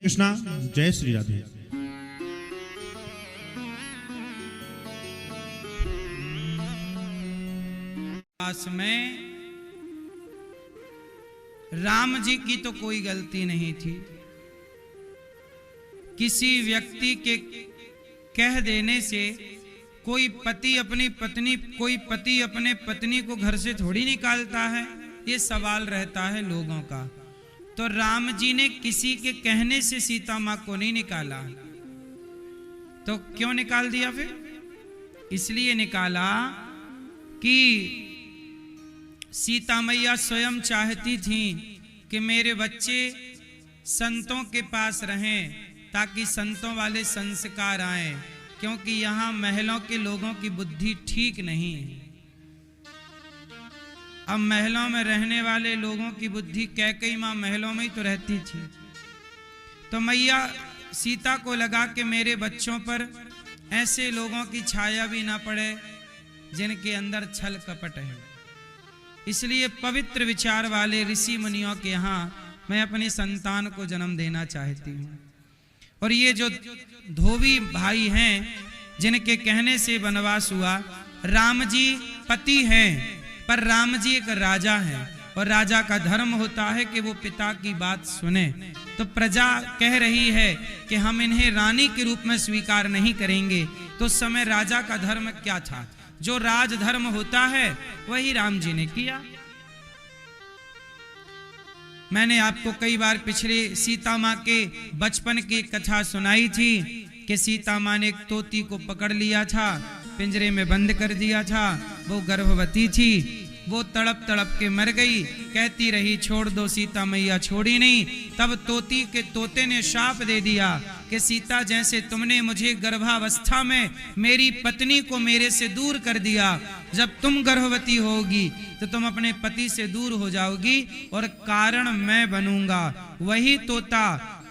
कृष्णा। जय श्री राधे। में राम जी की तो कोई गलती नहीं थी। किसी व्यक्ति के कह देने से कोई पति अपनी पत्नी, कोई पति अपने पत्नी को घर से थोड़ी निकालता है। ये सवाल रहता है लोगों का। तो राम जी ने किसी के कहने से सीता माँ को नहीं निकाला। तो क्यों निकाल दिया फिर? इसलिए निकाला कि सीता मैया स्वयं चाहती थी कि मेरे बच्चे संतों के पास रहें ताकि संतों वाले संस्कार आएं, क्योंकि यहाँ महलों के लोगों की बुद्धि ठीक नहीं है। अब महलों में रहने वाले लोगों की बुद्धि, कैकेयी माँ महलों में ही तो रहती थी। तो मैया सीता को लगा कि मेरे बच्चों पर ऐसे लोगों की छाया भी ना पड़े जिनके अंदर छल कपट है। इसलिए पवित्र विचार वाले ऋषि मुनियों के यहाँ मैं अपनी संतान को जन्म देना चाहती हूँ। और ये जो धोबी भाई हैं जिनके कहने से वनवास हुआ, राम जी पति हैं पर राम जी एक राजा हैं, और राजा का धर्म होता है कि वो पिता की बात सुने। तो प्रजा कह रही है कि हम इन्हें रानी के रूप में स्वीकार नहीं करेंगे। तो उस समय राजा का धर्म क्या था? जो राज धर्म होता है वही राम जी ने किया। मैंने आपको कई बार पिछले सीता माँ के बचपन की कथा सुनाई थी कि सीता माँ ने एक तोती को पकड़ लिया था, पिंजरे में बंद कर दिया था। वो गर्भवती थी, वो तड़प तड़प के मर गई। कहती रही छोड़ दो, सीता मैया छोड़ी नहीं। तब तोती के तोते ने शाप दे दिया कि सीता, जैसे तुमने मुझे गर्भावस्था में मेरी पत्नी को मेरे से दूर कर दिया, जब तुम गर्भवती होगी तो तुम अपने पति से दूर हो जाओगी और कारण मैं बनूंगा। वही तोता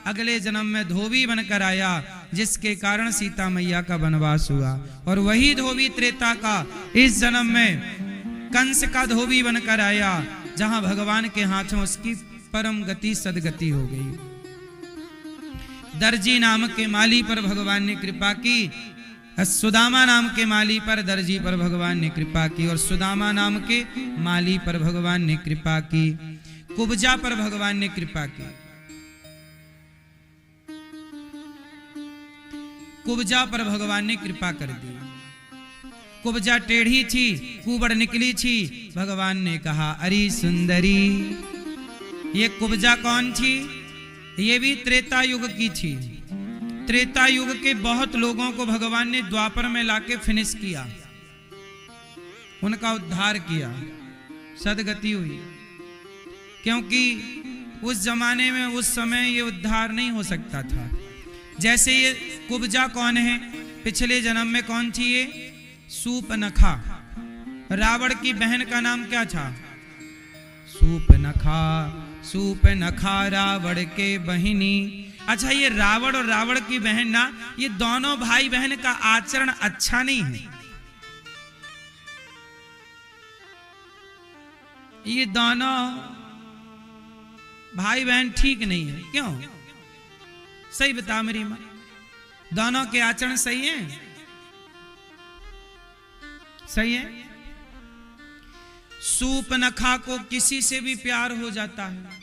अगले जन्म में धोबी बनकर आया, जिसके कारण सीता मैया का वनवास हुआ। और वही धोबी त्रेता का इस जन्म में कंस का धोबी बनकर आया, जहां भगवान के हाथों उसकी परम गति सदगति हो गई। दर्जी नाम के माली पर भगवान ने कृपा की, सुदामा नाम के माली पर दर्जी पर भगवान ने कृपा की, और सुदामा नाम के माली पर भगवान ने कृपा की। कुब्जा पर भगवान ने कृपा की। कुब्जा पर भगवान ने कृपा कर दी। कुब्जा टेढ़ी थी, कुबड़ निकली थी। भगवान ने कहा अरे सुंदरी। ये कुब्जा कौन थी? ये भी त्रेता युग की थी। त्रेता युग के बहुत लोगों को भगवान ने द्वापर में लाके फिनिश किया, उनका उद्धार किया, सदगति हुई। क्योंकि उस जमाने में, उस समय ये उद्धार नहीं हो सकता था। जैसे ये कुब्जा कौन है? पिछले जन्म में कौन थी ये? सूपनखा। रावण की बहन का नाम क्या था? सूपनखा। सूपनखा रावण के बहिनी। अच्छा, ये रावण और रावण की बहन ना, ये दोनों भाई बहन का आचरण अच्छा नहीं है। ये दोनों भाई बहन ठीक नहीं है। क्यों? सही बता मेरी मां, दोनों के आचरण सही है? सही है? सूपनखा को किसी से भी प्यार हो जाता है,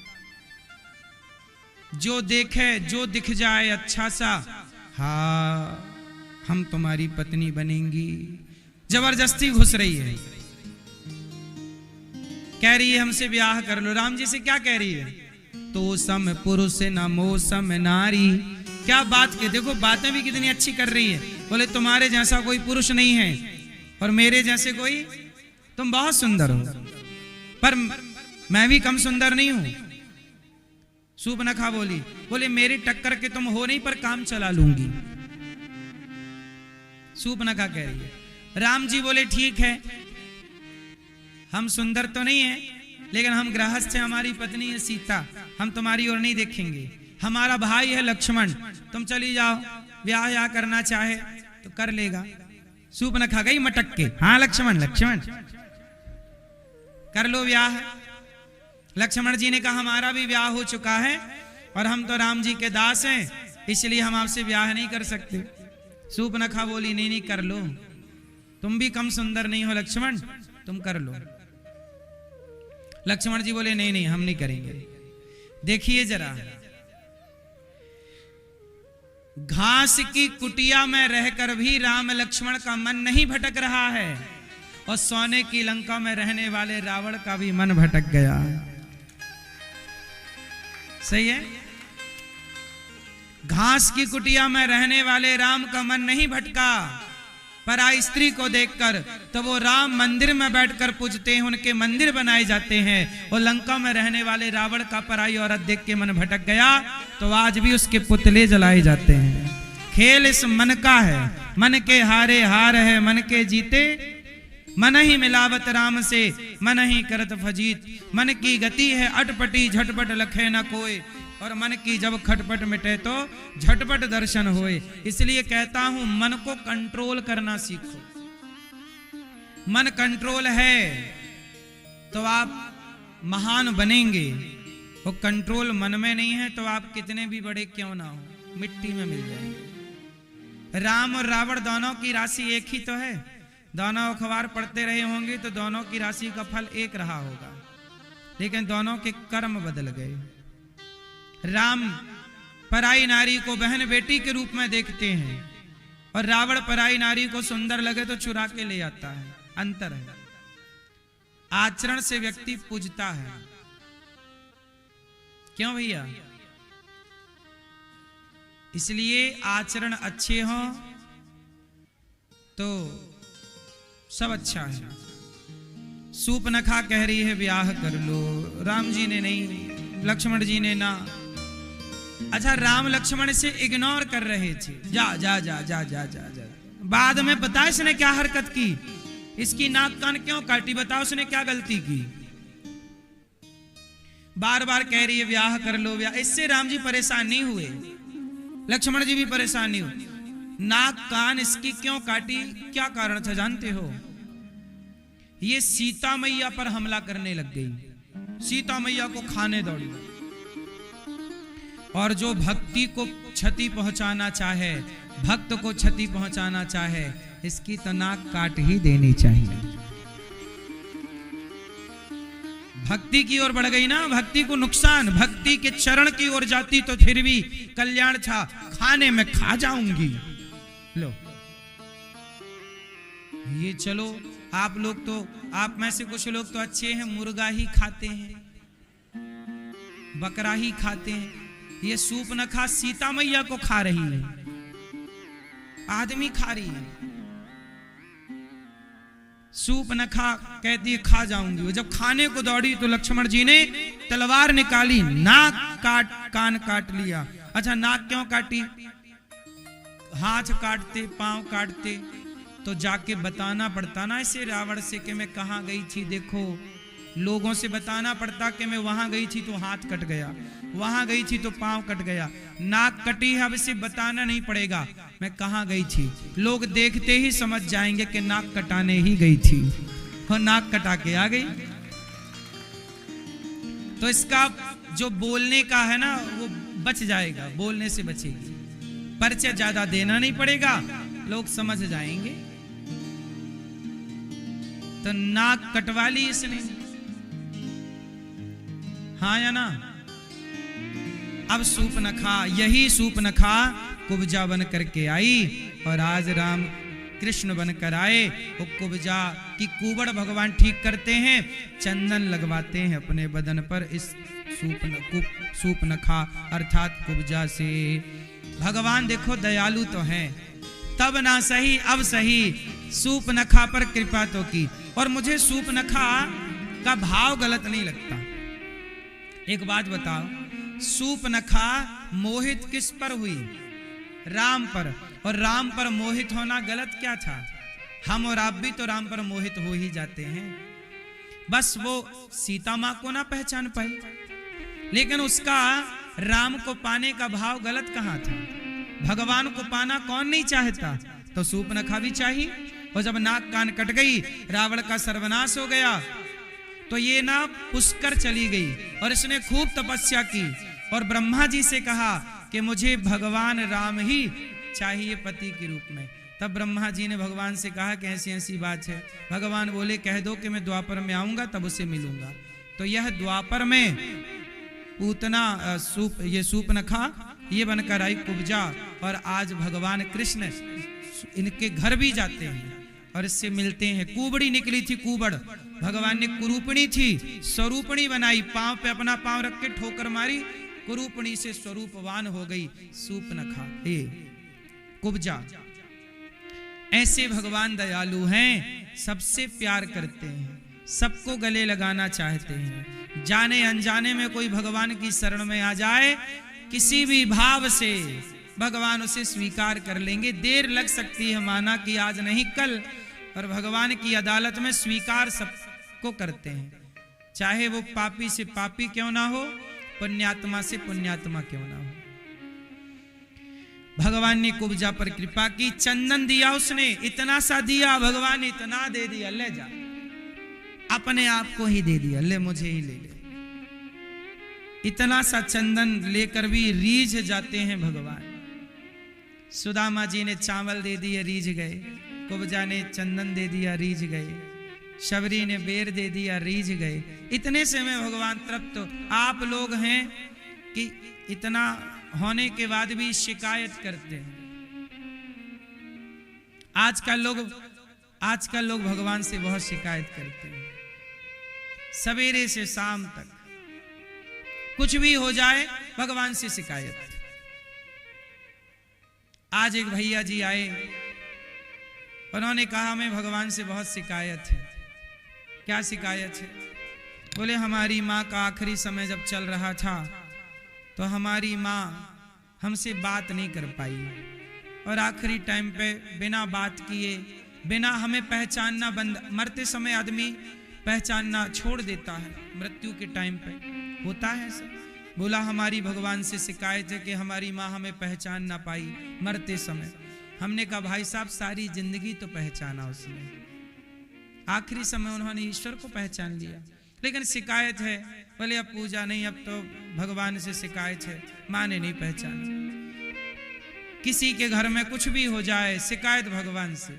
जो देखे, जो दिख जाए अच्छा सा, हाँ हम तुम्हारी पत्नी बनेंगी, जबरदस्ती घुस रही है। कह रही है हमसे ब्याह कर लो। राम जी से क्या कह रही है? तो सम पुरुष न मोसम नारी। क्या बात के, देखो बातें भी कितनी अच्छी कर रही है। बोले तुम्हारे जैसा कोई पुरुष नहीं है और मेरे जैसे कोई, तुम बहुत सुंदर हो पर मैं भी कम सुंदर नहीं हूं। सूपनखा बोली, बोले मेरी टक्कर के तुम हो नहीं पर काम चला लूंगी। सूपनखा कह रही है। राम जी बोले ठीक है, हम सुंदर तो नहीं है लेकिन हम गृहस्थ हैं, हमारी पत्नी है सीता, हम तुम्हारी ओर नहीं देखेंगे। हमारा भाई है लक्ष्मण, तुम चली जाओ, ब्याह या करना चाहे तो कर लेगा। सूपनखा गई मटक के, हाँ लक्ष्मण लक्ष्मण कर लो ब्याह। लक्ष्मण जी ने कहा हमारा भी ब्याह हो चुका है, और हम तो राम जी के दास हैं, इसलिए हम आपसे ब्याह नहीं कर सकते। सूर्पनखा बोली नहीं नहीं कर लो, तुम भी कम सुंदर नहीं हो लक्ष्मण, तुम कर लो। लक्ष्मण जी बोले नहीं नहीं हम नहीं करेंगे। देखिए जरा, घास की कुटिया में रहकर भी राम लक्ष्मण का मन नहीं भटक रहा है, और सोने की लंका में रहने वाले रावण का भी मन भटक गया। सही है, घास की कुटिया में रहने वाले राम का मन नहीं भटका पराई स्त्री को देखकर, तो वो राम मंदिर में बैठकर पूजते हैं, उनके मंदिर बनाए जाते हैं, और लंका में रहने वाले रावण का पराई औरत देख के मन भटक गया, तो आज भी उसके पुतले जलाए जाते हैं। खेल इस मन का है, मन के हारे हार है, मन के जीते मन ही मिलावत राम से, मन ही करत फजीत। मन की गति है अटपटी, झटपट लखे न कोई, और मन की जब खटपट मिटे तो झटपट दर्शन होए। इसलिए कहता हूं मन को कंट्रोल करना सीखो। मन कंट्रोल है तो आप महान बनेंगे, वो कंट्रोल मन में नहीं है तो आप कितने भी बड़े क्यों ना हो, मिट्टी में मिल जाएंगे। राम और रावण दोनों की राशि एक ही तो है, दोनों अखबार पढ़ते रहे होंगे तो दोनों की राशि का फल एक रहा होगा, लेकिन दोनों के कर्म बदल गए। राम पराई नारी को बहन बेटी के रूप में देखते हैं, और रावण पराई नारी को सुंदर लगे तो चुरा के ले आता है। अंतर है, आचरण से व्यक्ति पूजता है। क्यों भैया? इसलिए आचरण अच्छे हो तो सब अच्छा है। सूर्पनखा कह रही है ब्याह कर लो, राम जी ने नहीं, लक्ष्मण जी ने ना। अच्छा, राम लक्ष्मण से इग्नोर कर रहे थे, जा जा जा जा जा जा जा। बाद में पता इसने क्या हरकत की, इसकी नाक कान क्यों काटी, बताओ उसने क्या गलती की। बार बार कह रही है ब्याह कर लो ब्याह। इससे राम जी परेशान नहीं हुए, लक्ष्मण जी भी परेशान नहीं हुए। नाक कान इसकी क्यों काटी, क्या कारण था जानते हो? ये सीता मैया पर हमला करने लग गई, सीता मैया को खाने दौड़ी। और जो भक्ति को क्षति पहुंचाना चाहे, भक्त को क्षति पहुंचाना चाहे, इसकी तो नाक काट ही देनी चाहिए। भक्ति की ओर बढ़ गई ना, भक्ति को नुकसान, भक्ति के चरण की ओर जाती तो फिर भी कल्याण था, खाने में खा जाऊंगी। लो ये चलो, आप लोग तो, आप में से कुछ लोग तो अच्छे हैं, मुर्गा ही खाते हैं, बकरा ही खाते हैं। ये सूर्पनखा सीता मैया को खा रही है, आदमी खा रही है। सूर्पनखा कहती है खा जाऊंगी। वो जब खाने को दौड़ी तो लक्ष्मण जी ने तलवार निकाली, नाक काट, कान काट लिया। अच्छा, नाक क्यों काटी? हाथ काटते, पांव काटते तो जाके बताना पड़ता ना इसे रावण से कि मैं कहाँ गई थी। देखो, लोगों से बताना पड़ता कि मैं वहां गई थी तो हाथ कट गया, वहां गई थी तो पांव कट गया। नाक कटी है, अब इसे बताना नहीं पड़ेगा मैं कहाँ गई थी, लोग देखते ही समझ जाएंगे कि नाक कटाने ही गई थी, और नाक कटा के आ गई। तो इसका जो बोलने का है ना वो बच जाएगा, बोलने से बचेगी, परिचय ज्यादा देना नहीं पड़ेगा, लोग समझ जाएंगे। तो नाक कटवा ली इसने, हाँ या ना? अब सूर्पनखा, यही सूर्पनखा कुब्जा बन करके आई, और आज राम कृष्ण बनकर आए। वो कुब्जा की कुबड़ भगवान ठीक करते हैं, चंदन लगवाते हैं अपने बदन पर इस सूर्पनखा अर्थात कुब्जा से। भगवान देखो दयालु तो हैं, तब ना सही अब सही सूर्पनखा पर कृपा तो की। और मुझे सूर्पनखा का भाव गलत नहीं लगता। एक बात बताओ, सूर्पनखा मोहित किस पर हुई? राम पर। और राम पर मोहित होना गलत क्या था? हम और आप भी तो राम पर मोहित हो ही जाते हैं, बस वो सीता मां को ना पहचान पाई। लेकिन उसका राम को पाने का भाव गलत कहां था? भगवान को पाना कौन नहीं चाहता? तो सूर्पनखा भी चाहिए। और जब नाक कान कट गई, रावण का सर्वनाश हो गया, तो ये ना पुष्कर चली गई और इसने खूब तपस्या की। और ब्रह्मा जी से कहा कि मुझे भगवान राम ही चाहिए पति के रूप में। तब ब्रह्मा जी ने भगवान से कहा कि ऐसी ऐसी बात है। भगवान बोले कह दो कि मैं द्वापर में आऊंगा तब उसे मिलूंगा। तो यह द्वापर में पूतना ये सूपनखा ये बनकर आई कुब्जा, और आज भगवान कृष्ण इनके घर भी जाते हैं और इससे मिलते हैं। कुबड़ी निकली थी कुबड़, भगवान ने कुरूपणी थी स्वरूपणी बनाई, पांव पे अपना पांव रख के ठोकर मारी, कुरूपणी से स्वरूपवान हो गई सूपनखा ये कुब्जा। ऐसे भगवान दयालु हैं, सबसे प्यार करते हैं, सबको गले लगाना चाहते हैं। जाने अनजाने में कोई भगवान की शरण में आ जाए, किसी भी भाव से भगवान उसे स्वीकार कर लेंगे। देर लग सकती है, माना कि आज नहीं कल, और भगवान की अदालत में स्वीकार सबको करते हैं, चाहे वो पापी से पापी क्यों ना हो, पुण्यात्मा से पुण्यात्मा क्यों ना हो। भगवान ने कुब्जा पर कृपा की, चंदन दिया उसने, इतना सा दिया, भगवान ने इतना दे दिया, ले जा, अपने आप को ही दे दिया, ले मुझे ही ले ले। इतना सा चंदन लेकर भी रीझ जाते हैं भगवान। सुदामा जी ने चावल दे दिए, रीझ गए। कुब्जा ने चंदन दे दिया, रीझ गए। शबरी ने बेर दे दिया, रीझ गए। इतने से में भगवान तृप्त। आप लोग हैं कि इतना होने के बाद भी शिकायत करते हैं। आजकल लोग भगवान से बहुत शिकायत करते हैं, सवेरे से शाम तक कुछ भी हो जाए भगवान से शिकायत। आज एक भैया जी आए, उन्होंने कहा हमें भगवान से बहुत शिकायत है। क्या शिकायत है? बोले हमारी माँ का आखिरी समय जब चल रहा था तो हमारी माँ हमसे बात नहीं कर पाई, और आखिरी टाइम पे बिना बात किए, बिना हमें पहचानना बंद, मरते समय आदमी पहचानना छोड़ देता है, मृत्यु के टाइम पे होता है सब। बोला हमारी भगवान से शिकायत है कि हमारी माँ हमें पहचान ना पाई मरते समय। हमने कहा भाई साहब सारी जिंदगी तो पहचाना उसने, आखिरी समय उन्होंने ईश्वर को पहचान लिया, लेकिन शिकायत है। बोले अब पूजा नहीं, अब तो भगवान से शिकायत है, माँ ने नहीं पहचाना। किसी के घर में कुछ भी हो जाए शिकायत भगवान से।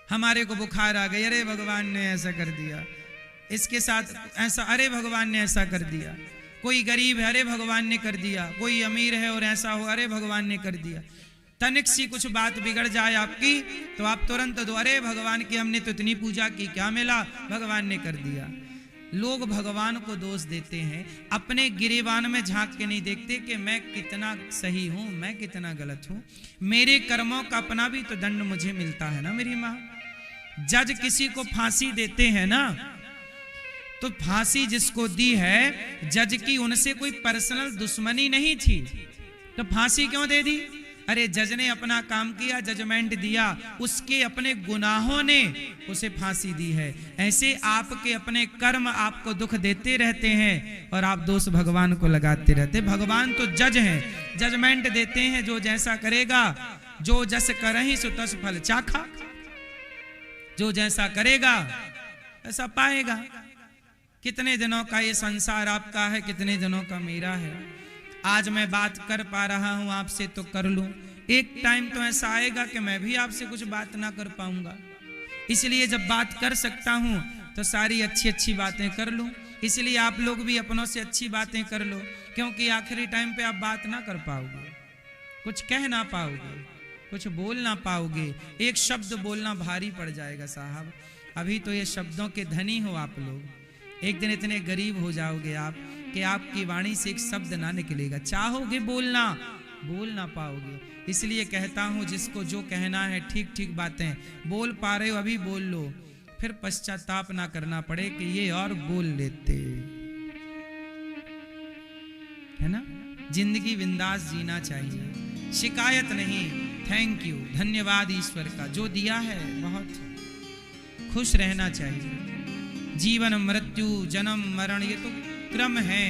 हमारे को बुखार आ गई, अरे भगवान ने ऐसा कर दिया, इसके साथ ऐसा, अरे भगवान ने ऐसा कर दिया। कोई गरीब है, अरे भगवान ने कर दिया। कोई अमीर है और ऐसा हो, अरे भगवान ने कर दिया। तनिक सी कुछ बात बिगड़ जाए आपकी तो आप तुरंत दो, अरे भगवान की हमने तो इतनी पूजा की, क्या मिला, भगवान ने कर दिया। लोग भगवान को दोष देते हैं, अपने गिरेबान में झांक के नहीं देखते कि मैं कितना सही हूं, मैं कितना गलत हूं। मेरे कर्मों का अपना भी तो दंड मुझे मिलता है ना। मेरी माँ जज किसी को फांसी देते हैं ना, तो फांसी जिसको दी है जज की, उनसे कोई पर्सनल दुश्मनी नहीं थी, तो फांसी क्यों दे दी? अरे जज ने अपना काम किया, जजमेंट दिया, उसके अपने गुनाहों ने उसे फांसी दी है। ऐसे आपके अपने कर्म आपको दुख देते रहते हैं और आप दोष भगवान को लगाते रहते। भगवान तो जज हैं, जजमेंट देते हैं, जो जैसा करेगा, जो जस करहि सो तस फल चाखा, जो जैसा करेगा ऐसा पाएगा। कितने दिनों का ये संसार आपका है, कितने दिनों का मेरा है। आज मैं बात कर पा रहा हूं आपसे तो कर लूं, एक टाइम तो ऐसा आएगा कि मैं भी आपसे कुछ बात ना कर पाऊंगा। इसलिए जब बात कर सकता हूं तो सारी अच्छी अच्छी बातें कर लूं। इसलिए आप लोग भी अपनों से अच्छी बातें कर लो, क्योंकि आखिरी टाइम पे आप बात ना कर पाओगे, कुछ कह ना पाओगे, कुछ बोल ना पाओगे। एक शब्द बोलना भारी पड़ जाएगा साहब। अभी तो ये शब्दों के धनी हो आप लोग, एक दिन इतने गरीब हो जाओगे आप कि आपकी वाणी से एक शब्द ना निकलेगा। चाहोगे बोलना, बोल ना पाओगे। इसलिए कहता हूं जिसको जो कहना है ठीक ठीक बातें बोल पा रहे हो अभी बोल लो, फिर पश्चाताप ना करना पड़े कि ये और बोल लेते, है ना। जिंदगी बिंदास जीना चाहिए, शिकायत नहीं। थैंक यू, धन्यवाद ईश्वर का, जो दिया है बहुत खुश रहना चाहिए। जीवन मृत्यु जन्म मरण ये तो क्रम है।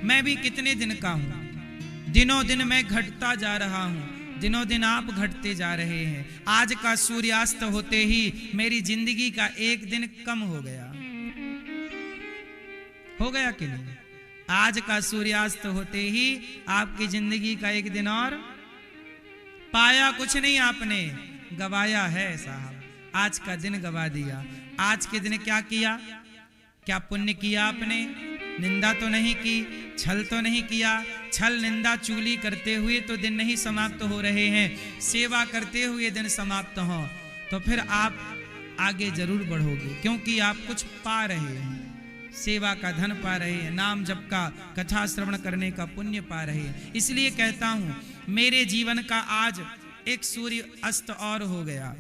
मैं भी कितने दिन का हूं, दिनों दिन मैं घटता जा रहा हूं, दिनों दिन आप घटते जा रहे हैं। आज का सूर्यास्त होते ही मेरी जिंदगी का एक दिन कम हो गया कि नहीं? आज का सूर्यास्त होते ही आपकी जिंदगी का एक दिन और पाया कुछ नहीं आपने, गवाया है साहब। आज का दिन गवा दिया। आज के दिन क्या किया? क्या पुण्य किया आपने? निंदा तो नहीं की, छल तो नहीं किया। छल निंदा चुगली करते हुए तो दिन नहीं समाप्त हो रहे हैं, सेवा करते हुए दिन समाप्त हो तो फिर आप आगे जरूर बढ़ोगे, क्योंकि आप कुछ पा रहे हैं, सेवा का धन पा रहे हैं, नाम जप का, कथा श्रवण करने का पुण्य पा रहे हैं। इसलिए कहता हूं मेरे जीवन का आज एक सूर्य अस्त और हो गया।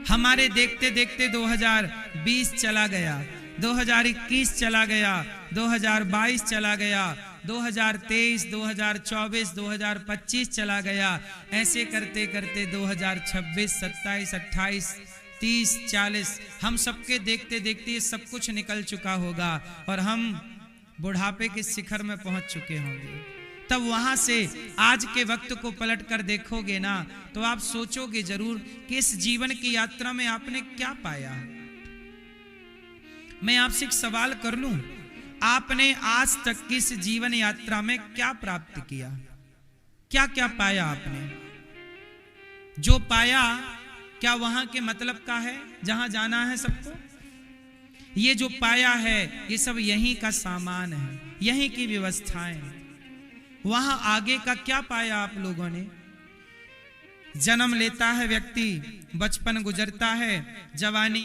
हमारे देखते देखते 2020 चला गया, 2021 चला गया, 2022 चला गया, 2023, 2024, 2025 चला गया। ऐसे करते करते 2026, 27, 28, 30, 40 हम सबके देखते देखते ये सब कुछ निकल चुका होगा और हम बुढ़ापे के शिखर में पहुंच चुके होंगे। तब वहां से आज के वक्त को पलट कर देखोगे ना तो आप सोचोगे जरूर कि इस जीवन की यात्रा में आपने क्या पाया। मैं आपसे एक सवाल कर लूं, आपने आज तक की इस जीवन यात्रा में क्या प्राप्त किया? क्या क्या पाया आपने? जो पाया क्या वहां के मतलब का है जहां जाना है सबको? ये जो पाया है ये सब यहीं का सामान है, यहीं की व्यवस्थाएं। वहां आगे का क्या पाया आप लोगों ने? जन्म लेता है व्यक्ति, बचपन गुजरता है, जवानी